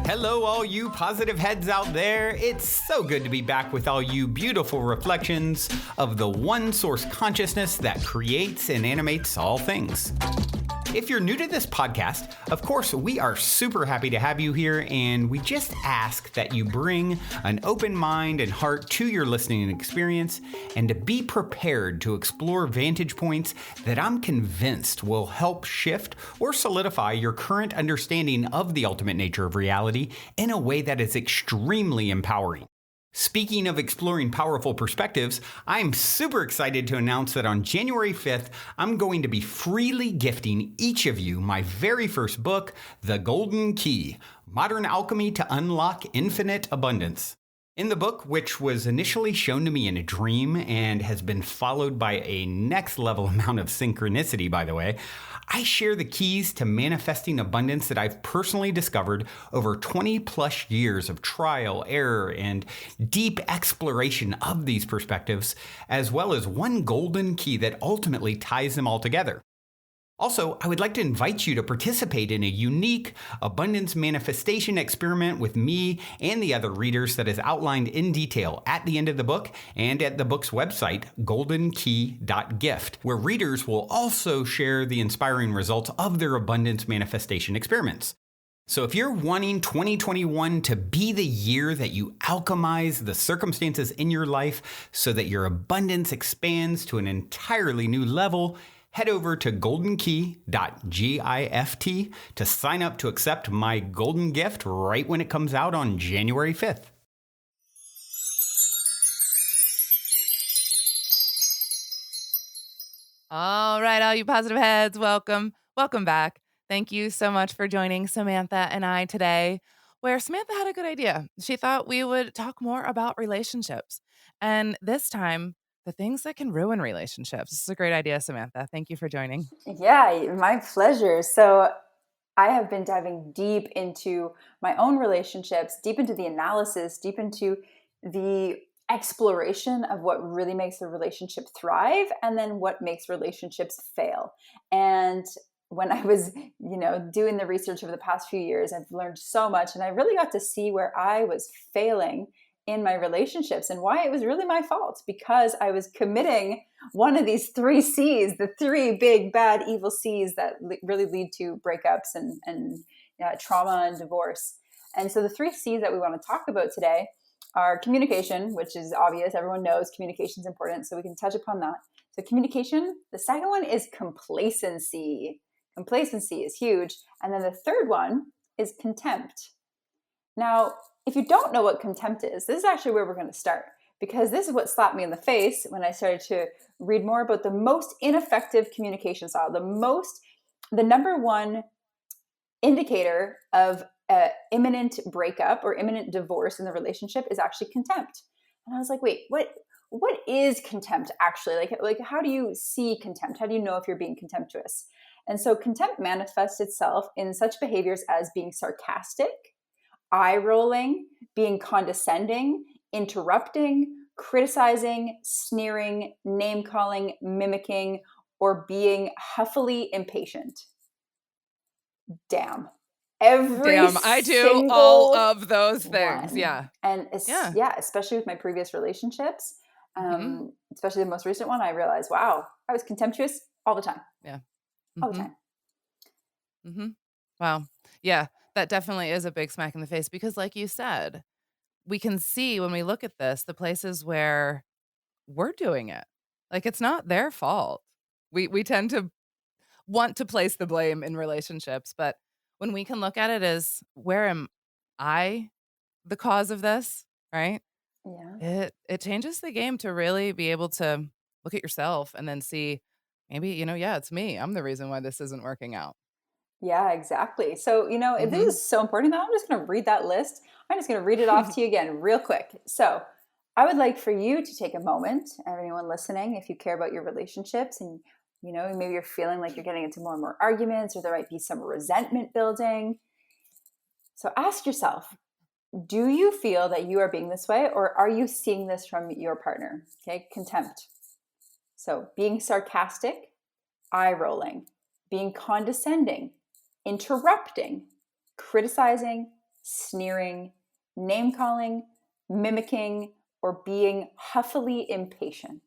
Hello, all you positive heads out there. It's so good to be back with all you beautiful reflections of the one source consciousness that creates and animates all things. If you're new to this podcast, of course, we are super happy to have you here, and we just ask that you bring an open mind and heart to your listening experience and to be prepared to explore vantage points that I'm convinced will help shift or solidify your current understanding of the ultimate nature of reality in a way that is extremely empowering. Speaking of exploring powerful perspectives, I'm super excited to announce that on January 5th, I'm going to be freely gifting each of you my very first book, The Golden Key: Modern Alchemy to Unlock Infinite Abundance. In the book, which was initially shown to me in a dream and has been followed by a next level amount of synchronicity, by the way, I share the keys to manifesting abundance that I've personally discovered over 20 plus years of trial, error, and deep exploration of these perspectives, as well as one golden key that ultimately ties them all together. Also, I would like to invite you to participate in a unique abundance manifestation experiment with me and the other readers that is outlined in detail at the end of the book and at the book's website, goldenkey.gift, where readers will also share the inspiring results of their abundance manifestation experiments. So if you're wanting 2021 to be the year that you alchemize the circumstances in your life so that your abundance expands to an entirely new level, head over to goldenkey.gift to sign up to accept my golden gift right when it comes out on January 5th. All right, all you positive heads, welcome back. Thank you so much for joining Samantha and I today, where Samantha had a good idea. She thought we would talk more about relationships. And this time, the things that can ruin relationships. This is a great idea, Samantha. Thank you for joining. Yeah, my pleasure. So I have been diving deep into my own relationships, deep into the analysis, deep into the exploration of what really makes a relationship thrive and then what makes relationships fail. And when I was, doing the research over the past few years, I've learned so much, and I really got to see where I was failing in my relationships and why it was really my fault, because I was committing one of these 3 C's, the 3 big, bad, evil C's that really lead to breakups and trauma and divorce. And so the 3 C's that we want to talk about today are communication, which is obvious. Everyone knows communication is important, so we can touch upon that. So communication. The second one is complacency. Complacency is huge. And then the third one is contempt. Now, if you don't know what contempt is, this is actually where we're going to start, because this is what slapped me in the face when I started to read more about the most ineffective communication style. The number one indicator of imminent breakup or imminent divorce in the relationship is actually contempt. And I was like, wait, what is contempt actually? Like how do you see contempt? How do you know if you're being contemptuous? And so contempt manifests itself in such behaviors as being sarcastic, eye rolling, being condescending, interrupting, criticizing, sneering, name calling, mimicking, or being huffily impatient. Damn. I do all of those things. One. Yeah. And especially with my previous relationships, especially the most recent one, I realized, wow, I was contemptuous all the time. Yeah. All the time. Wow. Yeah. That definitely is a big smack in the face, because like you said, we can see when we look at this, the places where we're doing it. Like, it's not their fault. We tend to want to place the blame in relationships, but when we can look at it as, where am I the cause of this, right? Yeah. It changes the game to really be able to look at yourself and then see, maybe, it's me. I'm the reason why this isn't working out. Yeah, exactly. So, if this is so important, that I'm just going to read that list. I'm just going to read it off to you again real quick. So I would like for you to take a moment, everyone listening, if you care about your relationships and, maybe you're feeling like you're getting into more and more arguments, or there might be some resentment building. So ask yourself, do you feel that you are being this way, or are you seeing this from your partner? Okay, contempt. So being sarcastic, eye rolling, being condescending, interrupting, criticizing, sneering, name calling, mimicking, or being huffily impatient.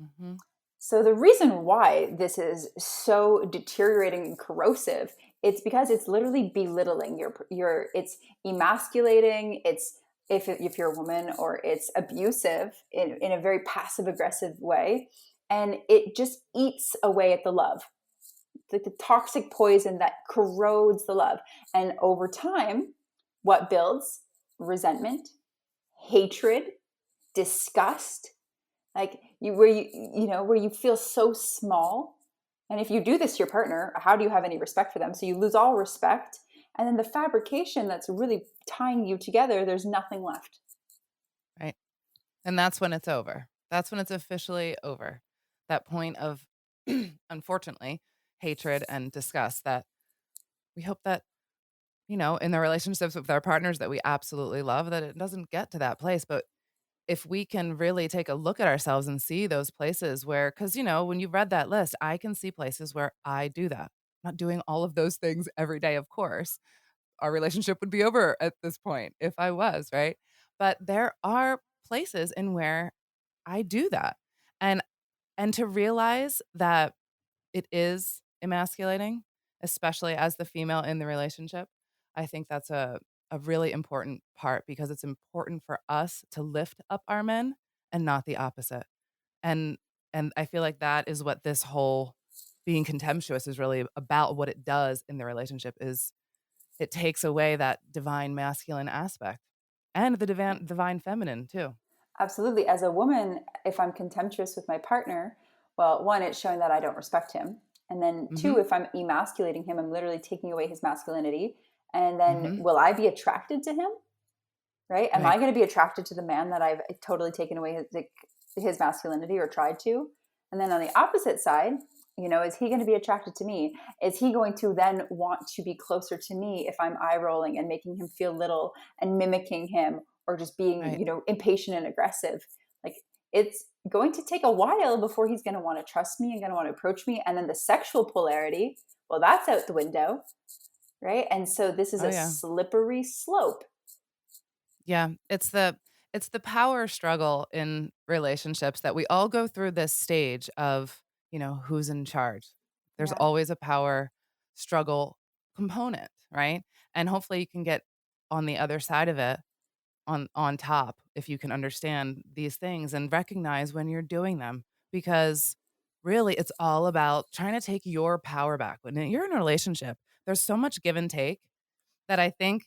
Mm-hmm. So the reason why this is so deteriorating and corrosive, it's because it's literally belittling your it's emasculating, it's if you're a woman, or it's abusive in a very passive aggressive way, and it just eats away at the love. It's like the toxic poison that corrodes the love. And over time, what builds? Resentment, hatred, disgust, like where you feel so small. And if you do this to your partner, how do you have any respect for them? So you lose all respect, and then the fabrication that's really tying you together, there's nothing left. Right. And that's when it's over. That's when it's officially over. That point of, unfortunately, hatred and disgust that we hope that, in the relationships with our partners that we absolutely love, that it doesn't get to that place. But if we can really take a look at ourselves and see those places where, because, when you read that list, I can see places where I do that. I'm not doing all of those things every day, of course. Our relationship would be over at this point if I was, right? But there are places in where I do that. And to realize that it is emasculating, especially as the female in the relationship, I think that's a really important part, because it's important for us to lift up our men and not the opposite. And I feel like that is what this whole being contemptuous is really about. What it does in the relationship is it takes away that divine masculine aspect and the divine feminine too. Absolutely. As a woman, if I'm contemptuous with my partner, well, one, it's showing that I don't respect him. And then two, Mhm. if I'm emasculating him, I'm literally taking away his masculinity. And then Mhm. will I be attracted to him? Right? Am I Right. going to be attracted to the man that I've totally taken away his masculinity, or tried to? And then on the opposite side, is he going to be attracted to me? Is he going to then want to be closer to me if I'm eye rolling and making him feel little and mimicking him, or just being, Right. impatient and aggressive? Like, it's going to take a while before he's going to want to trust me and going to want to approach me. And then the sexual polarity, well, that's out the window, right? And so this is Oh a yeah. slippery slope. Yeah, it's the power struggle in relationships that we all go through this stage of, who's in charge. There's Yeah. always a power struggle component, right? And hopefully you can get on the other side of it, on top, if you can understand these things and recognize when you're doing them, because really it's all about trying to take your power back. When you're in a relationship, there's so much give and take that I think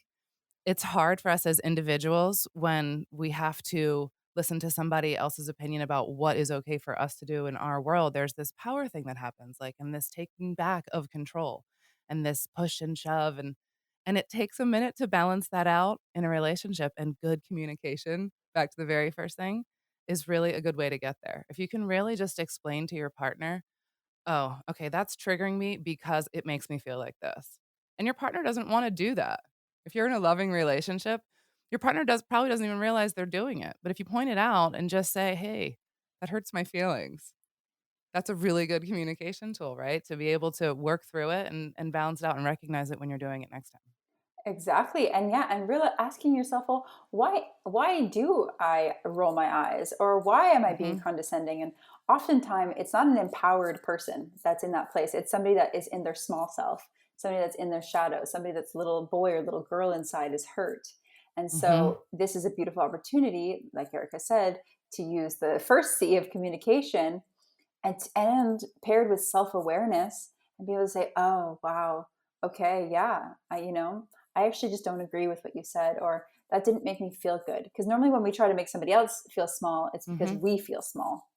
it's hard for us as individuals when we have to listen to somebody else's opinion about what is okay for us to do in our world. There's this power thing that happens, like, and this taking back of control and this push and shove, and it takes a minute to balance that out in a relationship. And good communication, back to the very first thing, is really a good way to get there. If you can really just explain to your partner, oh, okay, that's triggering me because it makes me feel like this. And your partner doesn't want to do that. If you're in a loving relationship, your partner probably doesn't even realize they're doing it. But if you point it out and just say, "Hey, that hurts my feelings." That's a really good communication tool, right? To be able to work through it and balance it out and recognize it when you're doing it next time. Exactly. And yeah, and really asking yourself, well, why do I roll my eyes, or why am I being Mhm. condescending? And oftentimes it's not an empowered person that's in that place. It's somebody that is in their small self, somebody that's in their shadow, somebody that's little boy or little girl inside is hurt. And Mhm. so this is a beautiful opportunity, like Erica said, to use the first C of communication, and paired with self-awareness, and be able to say, oh wow, okay, yeah, I actually just don't agree with what you said, or that didn't make me feel good. Because normally when we try to make somebody else feel small, it's because Mhm. we feel small.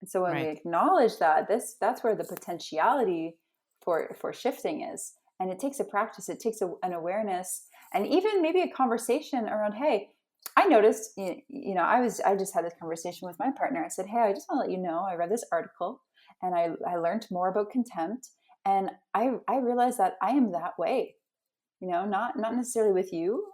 And so when we Right. acknowledge that, that's where the potentiality for shifting is. And it takes a practice, it takes an awareness, and even maybe a conversation around, hey, I noticed, I just had this conversation with my partner. I said, hey, I just want to let you know, I read this article, and I learned more about contempt, and I realized that I am that way, not necessarily with you,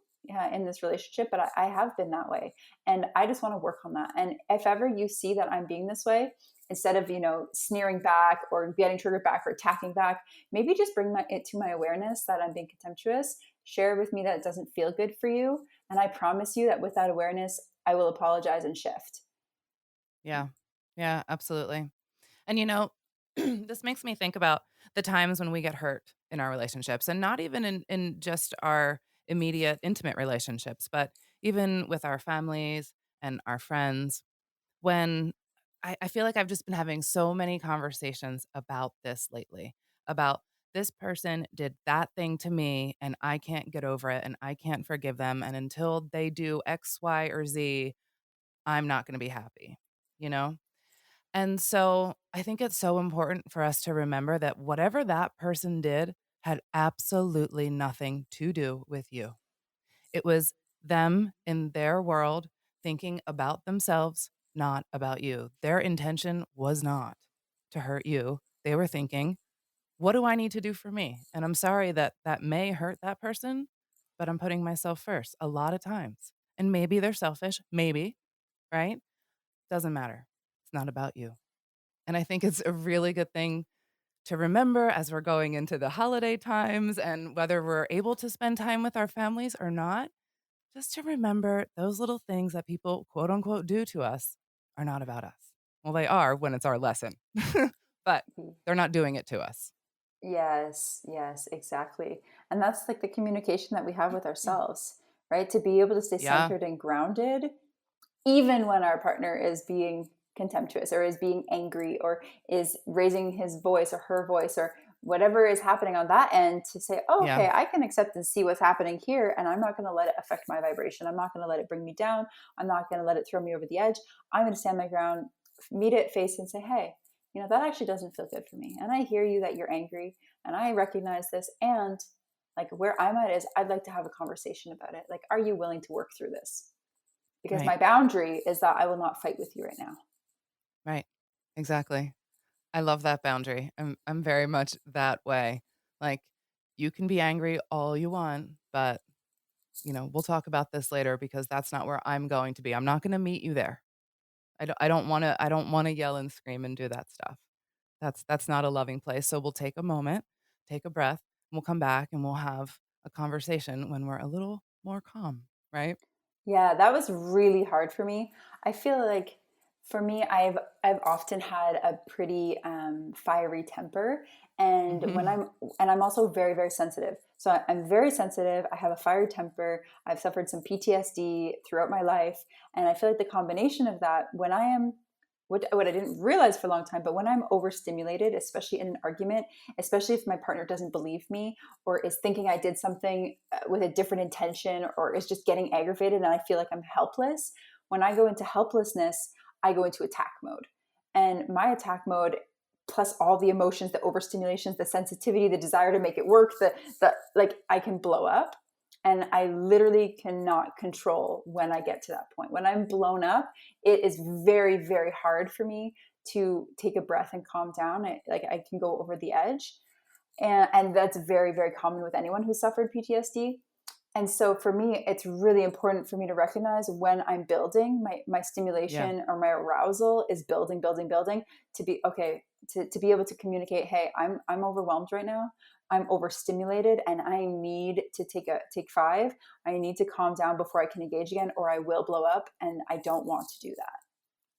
in this relationship, but I have been that way, and I just want to work on that. And if ever you see that I'm being this way, instead of sneering back or getting triggered back or attacking back, maybe just bring it to my awareness that I'm being contemptuous, share with me that it doesn't feel good for you. And I promise you that with that awareness, I will apologize and shift. Yeah. Yeah, absolutely. And this makes me think about the times when we get hurt in our relationships, and not even in just our immediate intimate relationships, but even with our families and our friends. When I feel like I've just been having so many conversations about this lately, about this person did that thing to me and I can't get over it and I can't forgive them. And until they do X, Y, or Z, I'm not going to be happy, you know? And so I think it's so important for us to remember that whatever that person did had absolutely nothing to do with you. It was them in their world thinking about themselves, not about you. Their intention was not to hurt you. They were thinking, what do I need to do for me? And I'm sorry that that may hurt that person, but I'm putting myself first a lot of times. And maybe they're selfish, maybe, right? Doesn't matter. It's not about you. And I think it's a really good thing to remember as we're going into the holiday times, and whether we're able to spend time with our families or not, just to remember those little things that people, quote unquote, do to us are not about us. Well, they are when it's our lesson, but they're not doing it to us. Yes, yes, exactly. And that's like the communication that we have with ourselves, right? To be able to stay Yeah. centered and grounded, even when our partner is being contemptuous or is being angry or is raising his voice or her voice or whatever is happening on that end, to say, oh, Yeah. okay, I can accept and see what's happening here. And I'm not going to let it affect my vibration. I'm not going to let it bring me down. I'm not going to let it throw me over the edge. I'm going to stand my ground, meet it face and say, hey, that actually doesn't feel good for me. And I hear you that you're angry and I recognize this. And like where I'm at is I'd like to have a conversation about it. Like, are you willing to work through this? Because Right. my boundary is that I will not fight with you right now. Right. Exactly. I love that boundary. I'm very much that way. Like, you can be angry all you want, but we'll talk about this later because that's not where I'm going to be. I'm not going to meet you there. I don't want to yell and scream and do that stuff. That's not a loving place. So we'll take a moment, take a breath, and we'll come back and we'll have a conversation when we're a little more calm, right? Yeah, that was really hard for me. I feel like for me, I've often had a pretty fiery temper, and when Mhm. I'm also very very sensitive. So I'm very sensitive. I have a fiery temper. I've suffered some PTSD throughout my life, and I feel like the combination of that, when I am what I didn't realize for a long time, but when I'm overstimulated, especially in an argument, especially if my partner doesn't believe me or is thinking I did something with a different intention or is just getting aggravated and I feel like I'm helpless, when I go into helplessness, I go into attack mode. And my attack mode, plus all the emotions, the overstimulations, the sensitivity, the desire to make it work, the like, I can blow up. And I literally cannot control when I get to that point. When I'm blown up, it is very, very hard for me to take a breath and calm down. I can go over the edge. And that's very, very common with anyone who suffered PTSD. And so for me, it's really important for me to recognize when I'm building my Yeah. stimulation or my arousal is building, building, building, to be okay, to be able to communicate, hey, I'm overwhelmed right now. I'm overstimulated and I need to take five. I need to calm down before I can engage again, or I will blow up and I don't want to do that.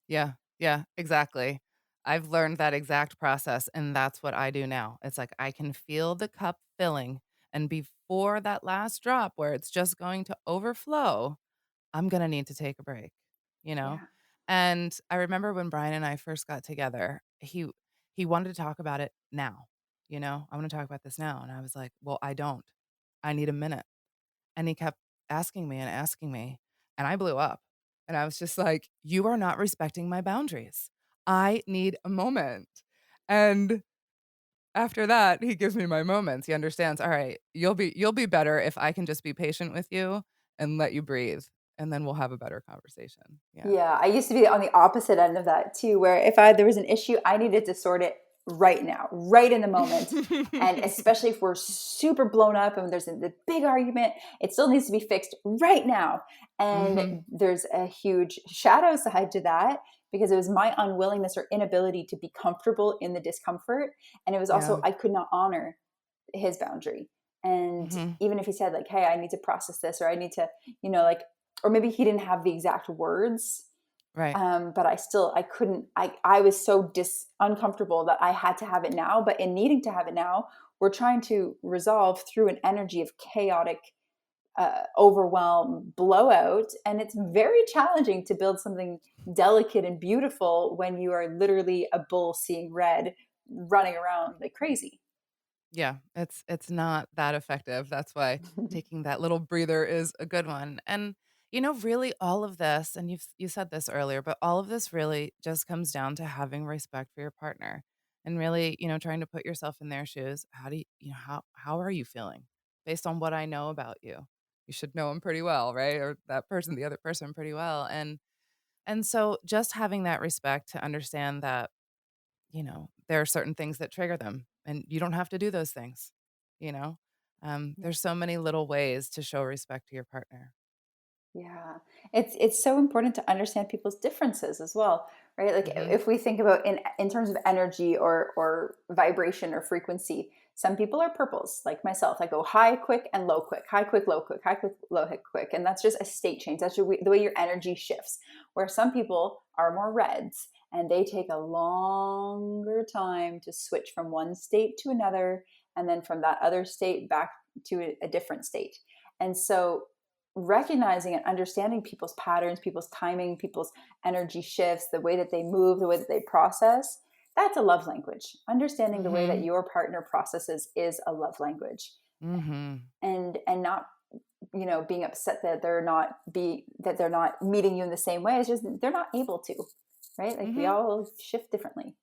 Yeah. Yeah, exactly. I've learned that exact process, and that's what I do now. It's like I can feel the cup filling, and before that last drop where it's just going to overflow, I'm gonna need to take a break, you know? Yeah. And I remember when Brian and I first got together, he wanted to talk about it now, "I wanna talk about this now." And I was like, "Well, I don't. I need a minute." And he kept asking me and asking me, and I blew up. And I was just like, "You are not respecting my boundaries. I need a moment." And after that, he gives me my moments. He understands, "All right, you'll be better if I can just be patient with you and let you breathe, and then we'll have a better conversation." Yeah. Yeah, I used to be on the opposite end of that too, where if there was an issue, I needed to sort it right now, right in the moment. And especially if we're super blown up and there's the big argument, it still needs to be fixed right now. Mhm. And there's a huge shadow side to that because it was my unwillingness or inability to be comfortable in the discomfort. And it was also, Yeah. I could not honor his boundary. And Hmm. even if he said like, hey, I need to process this, or I need to, like, or maybe he didn't have the exact words, Right. but I couldn't, I was so uncomfortable that I had to have it now. But in needing to have it now, we're trying to resolve through an energy of chaotic, overwhelm, blowout. And it's very challenging to build something delicate and beautiful when you are literally a bull seeing red, running around like crazy. Yeah, it's not that effective. That's why taking that little breather is a good one. And really all of this, and you said this earlier, but all of this really just comes down to having respect for your partner and really, trying to put yourself in their shoes. How do how are you feeling based on what I know about you? You should know them pretty well, right? Or that person, the other person pretty well. And so just having that respect to understand that there are certain things that trigger them, and you don't have to do those things, you know? Yeah. There's so many little ways to show respect to your partner. Yeah. It's so important to understand people's differences as well, right? Like Mhm. if we think about in terms of energy or vibration or frequency, some people are purples, like myself. I go high quick and low quick, high quick, low quick, high quick, low quick, and that's just a state change. That's the way your energy shifts. Where some people are more reds and they take a longer time to switch from one state to another, and then from that other state back to a different state. And so recognizing and understanding people's patterns, people's timing, people's energy shifts, the way that they move, the way that they process, that's a love language. Understanding the way that Mhm. your partner processes is a love language. Mhm. And not, being upset that they're not meeting you in the same way. It's just they're not able to, right? Like we Mhm. all shift differently.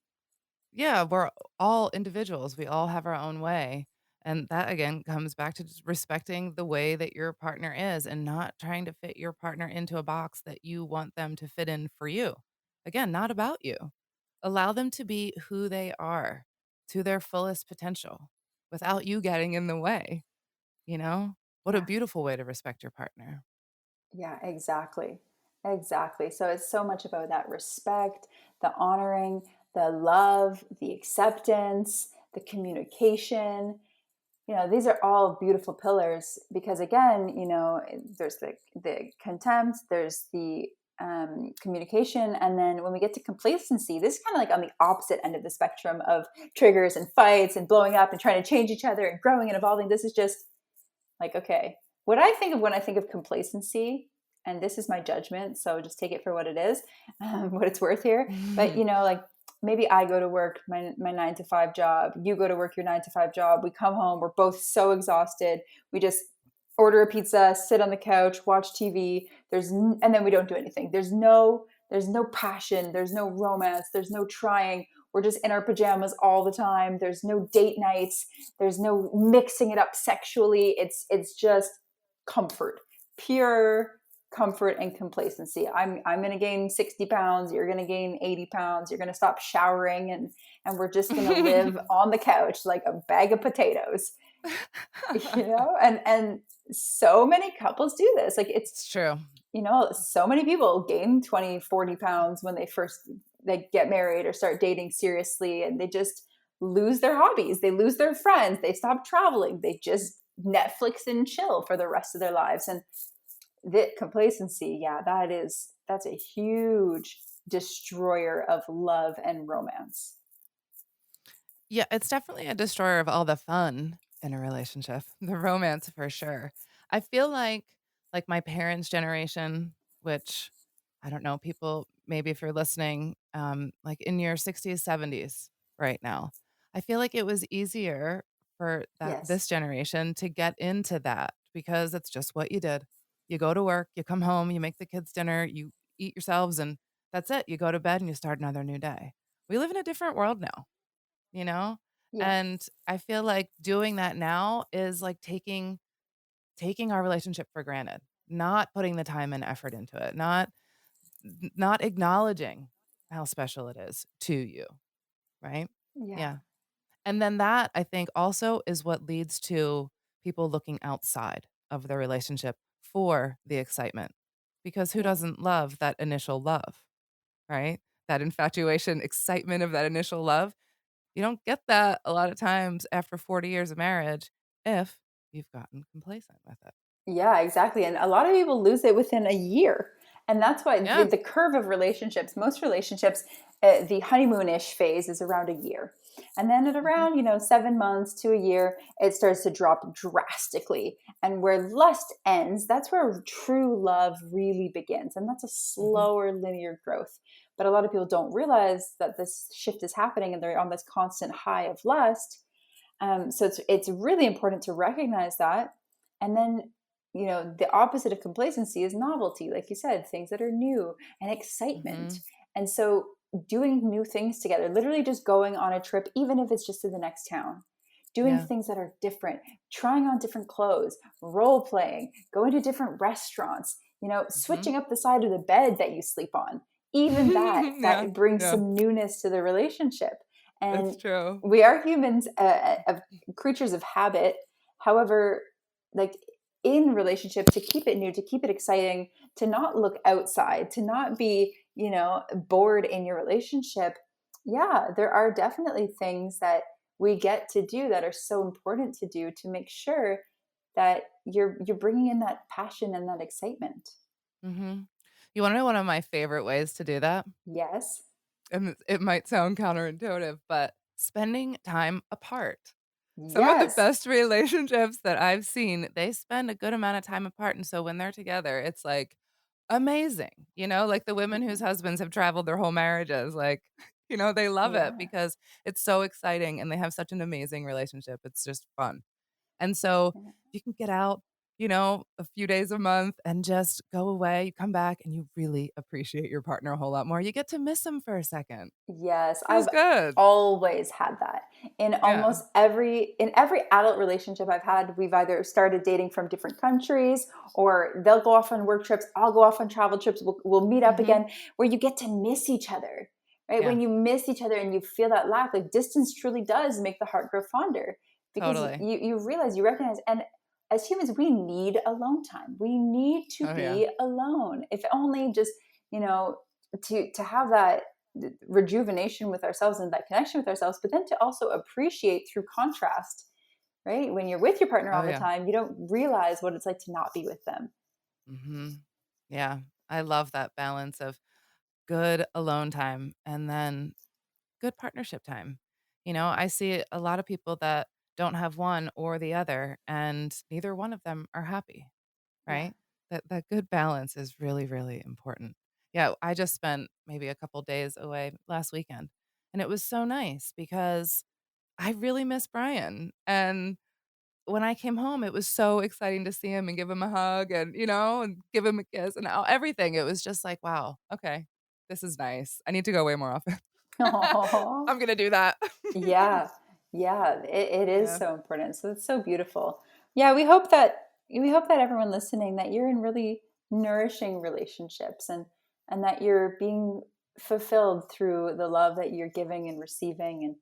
Yeah, we're all individuals. We all have our own way. And that again comes back to just respecting the way that your partner is and not trying to fit your partner into a box that you want them to fit in for you. Again, not about you. Allow them to be who they are to their fullest potential without you getting in the way, you know? What a Yeah. beautiful way to respect your partner. Yeah, exactly. Exactly. So it's so much about that respect, the honoring, the love, the acceptance, the communication. These are all beautiful pillars because again, there's the contempt, there's the communication, and then when we get to complacency, this is kind of like on the opposite end of the spectrum of triggers and fights and blowing up and trying to change each other and growing and evolving. This is just like, okay, what I think of when I think of complacency, and this is my judgment, so just take it for what it is, what it's worth here. But like maybe I go to work, my 9 to 5 job, you go to work your 9 to 5 job, we come home, we're both so exhausted, we just order a pizza, sit on the couch, watch TV. And then we don't do anything. There's no passion, there's no romance, there's no trying. We're just in our pajamas all the time. There's no date nights, there's no mixing it up sexually. It's just comfort, pure comfort and complacency. I'm going to gain 60 pounds, you're going to gain 80 pounds, you're going to stop showering, and we're just going to live on the couch like a bag of potatoes. And so many couples do this. Like It's true. so many people gain 20, 40 pounds when they get married or start dating seriously, and they just lose their hobbies, they lose their friends, they stop traveling, they just Netflix and chill for the rest of their lives. And the complacency, yeah, that's a huge destroyer of love and romance. Yeah, it's definitely a destroyer of all the fun in a relationship, the romance for sure. I feel like my parents' generation, which I don't know, people maybe if you're listening, like in your 60s, 70s right now, I feel like it was easier for Yes. this generation to get into that because it's just what you did. You go to work, you come home, you make the kids dinner, you eat yourselves, and that's it. You go to bed and you start another new day. We live in a different world now, you know? Yeah. And I feel like doing that now is like taking our relationship for granted, not putting the time and effort into it, not acknowledging how special it is to you, right? Yeah. Yeah. And then that I think also is what leads to people looking outside of the relationship for the excitement. Because who Yeah. doesn't love that initial love, right? That infatuation, excitement of that initial love. You don't get that a lot of times after 40 years of marriage if you've gotten complacent with it. Yeah, exactly. And a lot of people lose it within a year. And that's why Yeah. the curve of relationships, most relationships, the honeymoonish phase is around a year. And then at Mhm. around, 7 months to a year, it starts to drop drastically. And where lust ends, that's where true love really begins. And that's a Mhm. slower linear growth. But a lot of people don't realize that this shift is happening and they're on this constant high of lust. So it's really important to recognize that. And then, the opposite of complacency is novelty, like you said, things that are new and excitement. Mhm. And so doing new things together, literally just going on a trip, even if it's just to the next town, doing Yeah. things that are different, trying on different clothes, role playing, going to different restaurants, Mhm. switching up the side of the bed that you sleep on. Even that Yeah. that brings Yeah. some newness to the relationship. That's And true. we are humans, creatures of habit. However, like in relationship, to keep it new, to keep it exciting, to not look outside, to not be, bored in your relationship. Yeah, there are definitely things that we get to do that are so important to do to make sure that you're bringing in that passion and that excitement. Mhm. You wanna know one of my favorite ways to do that? Yes. And it might sound counterintuitive, but spending time apart. Some of the Yes. best relationships that I've seen, they spend a good amount of time apart, and so when they're together, it's, like, amazing, like the women whose husbands have traveled their whole marriages, like, they love it Yeah. because it's so exciting and they have such an amazing relationship, it's just fun. And so Yeah. you can get out, a few days a month and just go away, you come back and you really appreciate your partner a whole lot more. You get to miss him for a second. Yes, Feels I've good. always had that. Yeah. In every adult relationship I've had, we've either started dating from different countries or they'll go off on work trips, I'll go off on travel trips, we'll meet up Mhm. again, where you get to miss each other. Right? Yeah, When you miss each other and you feel that lack, like distance truly does make the heart grow fonder because totally. you realize, you recognize, and as humans, we need alone time. We need to Oh, yeah. be alone. If only just, you know, to have that rejuvenation with ourselves and that connection with ourselves, but then to also appreciate through contrast, right? When you're with your partner Oh, all the yeah. time, you don't realize what it's like to not be with them. Mhm. Yeah. I love that balance of good alone time and then good partnership time. I see a lot of people that don't have one or the other, and neither one of them are happy. Yeah. Right? That good balance is really, really important. Yeah, I just spent maybe a couple days away last weekend, and it was so nice because I really miss Brian, and when I came home, it was so exciting to see him and give him a hug and give him a kiss and everything. It was just like, "Wow, okay, this is nice. I need to go away more often." Oh, I'm gonna do that. yeah. Yeah. It is Yeah. so important. So it's so beautiful. Yeah. We hope that everyone listening, that you're in really nourishing relationships, and that you're being fulfilled through the love that you're giving and receiving. And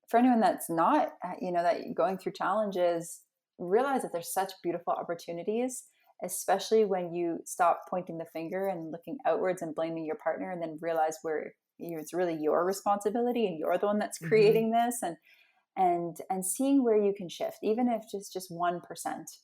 for anyone that's not, that going through challenges, realize that there's such beautiful opportunities, especially when you stop pointing the finger and looking outwards and blaming your partner, and then realize where it's really your responsibility and you're the one that's Mhm. creating this, and seeing where you can shift, even if just 1%.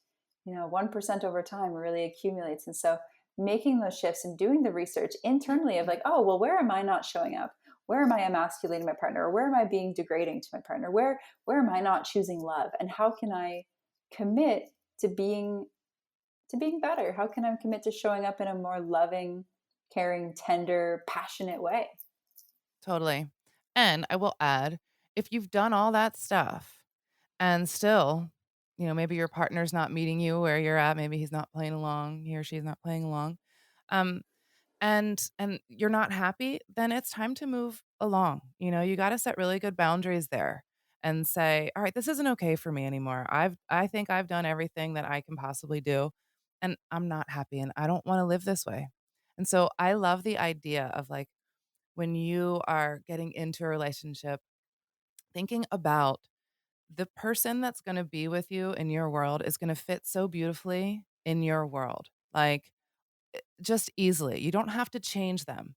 1% over time really accumulates. And so making those shifts and doing the research internally of like, oh, well, where am I not showing up? Where am I emasculating my partner? Or where am I being degrading to my partner? Where am I not choosing love? And how can I commit to being better? How can I commit to showing up in a more loving, caring, tender, passionate way? Totally. And I will add, if you've done all that stuff and still, maybe your partner's not meeting you where you're at, maybe he's not playing along, he or she's not playing along, um, and you're not happy, then it's time to move along. You gotta set really good boundaries there and say, "All right, this isn't okay for me anymore. I think I've done everything that I can possibly do, and I'm not happy, and I don't wanna live this way." And so I love the idea of, like, when you are getting into a relationship, thinking about the person that's gonna be with you in your world is gonna fit so beautifully in your world, like, just easily. You don't have to change them.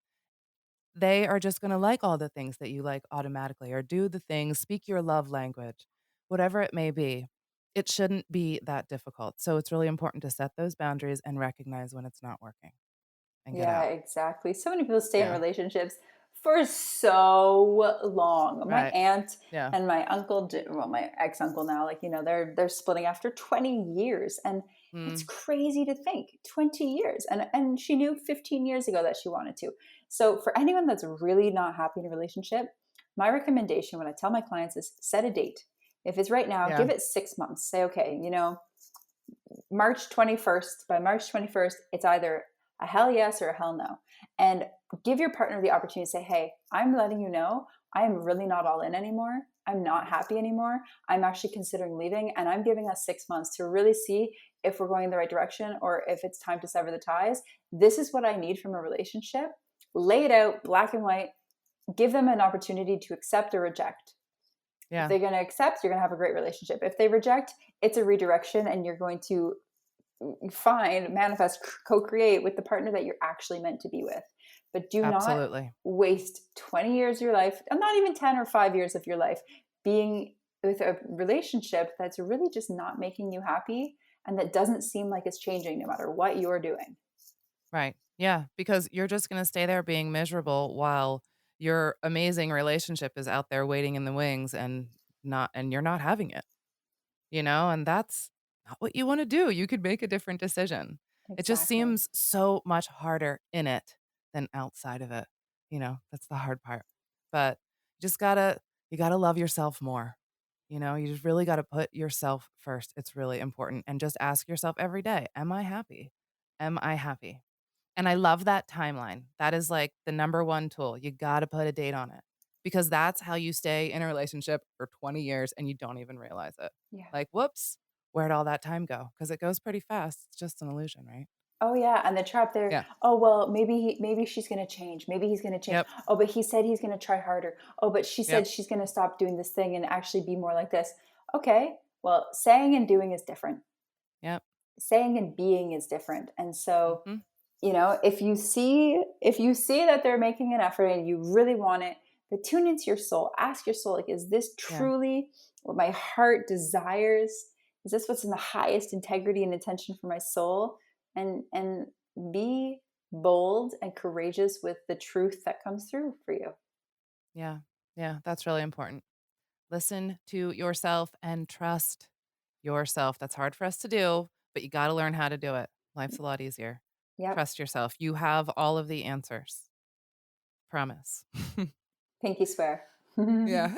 They are just gonna like all the things that you like automatically or do the things, speak your love language, whatever it may be. it shouldn't be that difficult. So it's really important to set those boundaries and recognize when it's not working and get Yeah, out. exactly. So many people stay in Yeah. relationships for so long. My Right. aunt Yeah. and my uncle, well, my ex uncle now, like they're splitting after 20 years, and that's Mm, crazy to think. 20 years, and she knew 15 years ago that she wanted to. So for anyone that's really not happy in a relationship, my recommendation when I tell my clients is set a date. If it's right now, yeah. give it 6 months. Say, okay, March 21st, by March 21st, it's either a hell yes or a hell no. And give your partner the opportunity to say, hey, I'm letting you know I am really not all in anymore. I'm not happy anymore. I'm actually considering leaving. And I'm giving us 6 months to really see if we're going in the right direction or if it's time to sever the ties. This is what I need from a relationship. Lay it out black and white. Give them an opportunity to accept or reject. If Yeah. they're going to accept, you're going to have a great relationship. If they reject, it's a redirection and you're going to find, manifest, co-create with the partner that you're actually meant to be with. But do not Absolutely. waste 20 years of your life, and not even 10 or 5 years of your life, being with a relationship that's really just not making you happy and that doesn't seem like it's changing no matter what you're doing. Right. Yeah. Because you're just going to stay there being miserable while your amazing relationship is out there waiting in the wings and you're not having it, and that's not what you want to do. You could make a different decision. It just Exactly. seems so much harder in it than outside of it. That's the hard part. But you gotta love yourself more. You just really got to put yourself first. It's really important. And just ask yourself every day, am I happy? Am I happy? And I love that timeline. That is like the number one tool. You got to put a date on it because that's how you stay in a relationship for 20 years and you don't even realize it. Yeah. Like, whoops, where'd all that time go? Because it goes pretty fast. It's just an illusion, right? Oh yeah, and the trap there. Yeah. Oh well, maybe she's gonna change. Maybe he's gonna change. Yep. Oh, but he said he's gonna try harder. Oh, but she said Yep. she's gonna stop doing this thing and actually be more like this. Okay, well, saying and doing is different. Yep. Saying and being is different. And so, Hmm. if you see that they're making an effort and you really want it, but tune into your soul. Ask your soul, like, is this Yeah. truly what my heart desires? Is this what's in the highest integrity and intention for my soul? And be bold and courageous with the truth that comes through for you. Yeah. Yeah. That's really important. Listen to yourself and trust yourself. That's hard for us to do, but you got to learn how to do it. Life's a lot easier. Yep. Trust yourself. You have all of the answers. Promise. Pinky swear. Yeah.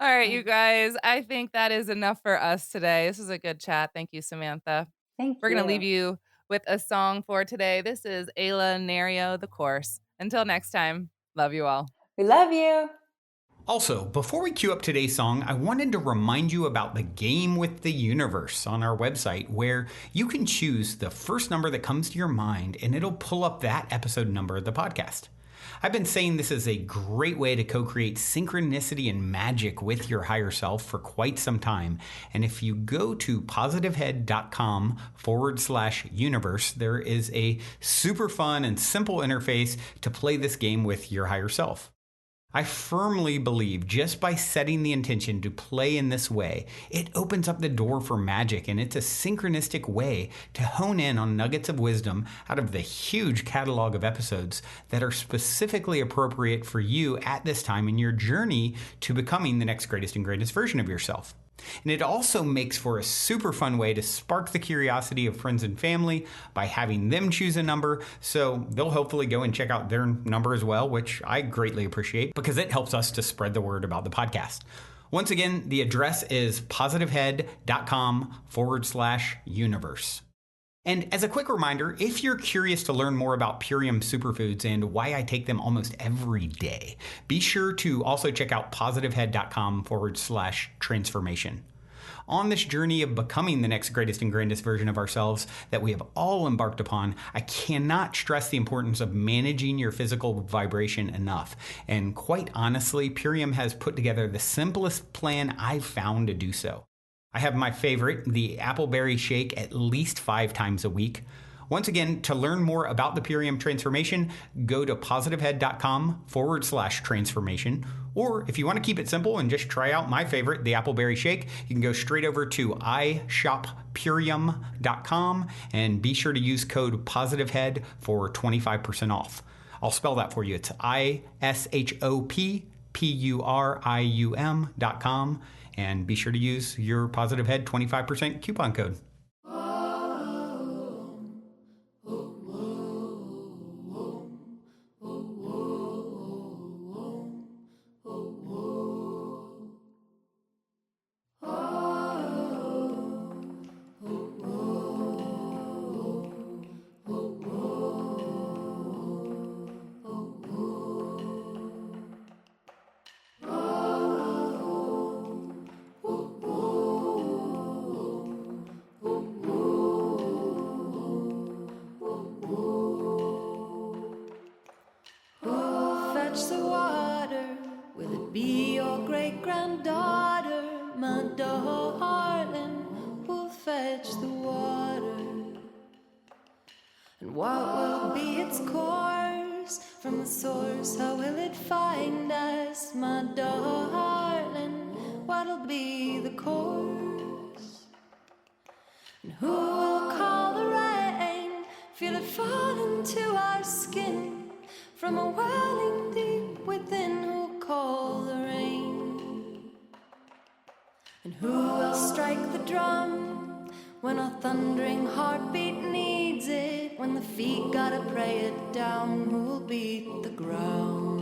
All right, you guys. I think that is enough for us today. This was a good chat. Thank you, Samantha. Thank We're going to leave you. you with a song for today. This is Ayla Nario, The Course. Until next time, love you all. We love you. Also, before we cue up today's song, I wanted to remind you about the game with the universe on our website, where you can choose the first number that comes to your mind and it'll pull up that episode number of the podcast. I've been saying this is a great way to co-create synchronicity and magic with your higher self for quite some time. And if you go to positivehead.com/universe, there is a super fun and simple interface to play this game with your higher self. I firmly believe just by setting the intention to play in this way, it opens up the door for magic, and it's a synchronistic way to hone in on nuggets of wisdom out of the huge catalog of episodes that are specifically appropriate for you at this time in your journey to becoming the next greatest and greatest version of yourself. And it also makes for a super fun way to spark the curiosity of friends and family by having them choose a number, so they'll hopefully go and check out their number as well, which I greatly appreciate because it helps us to spread the word about the podcast. Once again, the address is positivehead.com/universe. And as a quick reminder, if you're curious to learn more about Purium superfoods and why I take them almost every day, be sure to also check out positivehead.com/transformation. On this journey of becoming the next greatest and grandest version of ourselves that we have all embarked upon, I cannot stress the importance of managing your physical vibration enough. And quite honestly, Purium has put together the simplest plan I've found to do so. I have my favorite, the appleberry shake, at least 5 times a week. Once again, to learn more about the Purium transformation, go to positivehead.com/transformation. Or if you want to keep it simple and just try out my favorite, the Appleberry Shake, you can go straight over to ishoppurium.com and be sure to use code positivehead for 25% off. I'll spell that for you. It's ishoppurium.com, and be sure to use your positivehead 25% coupon code. Fetch the water, will it be your great-granddaughter? My darling will fetch the water. And what will be its course from the source? How will it find us, my darling? What'll be the course? And who will call the rain? Feel it fall into our skin. From a welling deep within, who'll call the rain? And who will strike the drum when our thundering heartbeat needs it? When the feet gotta pray it down, who'll beat the ground?